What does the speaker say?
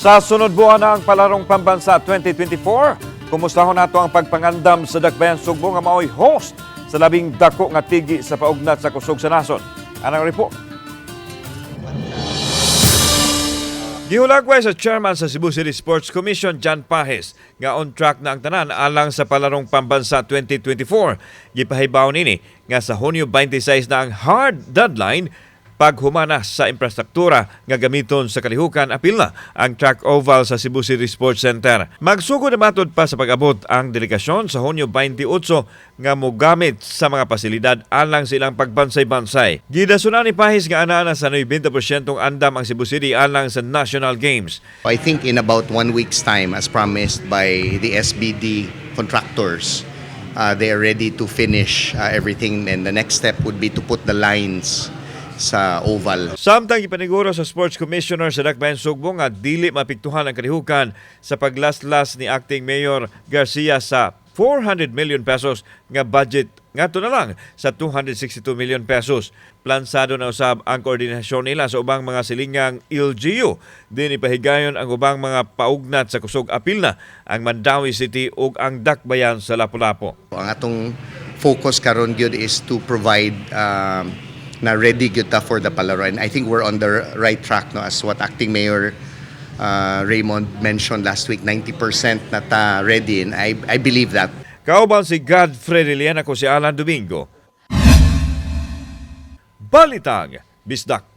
Sa sunod buwan na ang Palarong Pambansa 2024, kumustahon nato ang pagpangandam sa Dakbayan Sugbo nga maoy host sa labing dako nga tigi sa paugnat sa kusog sa nason. Anang report? Gihulagway sa chairman sa Cebu City Sports Commission, John Pahes, nga on track na ang tanan alang sa Palarong Pambansa 2024. Gipahibaw nini nga sa Hunyo 26 na ang hard deadline paghumanas sa infrastruktura nga gamiton sa kalihukan. Apil na ang track oval sa Cebu City Sports Center. Magsugod na matud pa sa pag-abot ang delegasyon sa Hunyo 28 nga mogamit sa mga pasilidad alang sa ilang pagbansay-bansay. Gidasunan ni Pahis nga ana sa 90% andam ang Cebu City alang sa National Games. I think in about 1 week's time, as promised by the SBD contractors, they are ready to finish everything, and the next step would be to put the lines sa oval. Samtang ipaniguro sa Sports Commissioner sa Dakbayan Sugbo nga dili mapiktuhan ang kalihukan sa paglaslas ni Acting Mayor Garcia sa 400 million pesos nga budget ngadto na lang sa 262 million pesos. Plansado na usab ang koordinasyon nila sa ubang mga silingang LGU. Din ipahigayon ang ubang mga paugnat sa kusog. Apil na ang Mandawi City ug ang Dakbayan sa Lapu-Lapu. Ang atong focus karon gyud is to provide na ready gyud ta for the Palarong. I think we're on the right track, no, as what Acting Mayor Raymond mentioned last week, 90% na ta ready, and I believe that. Kauban si Godfrey Lilian, ako si Alan Domingo. Balitang, Bisdak.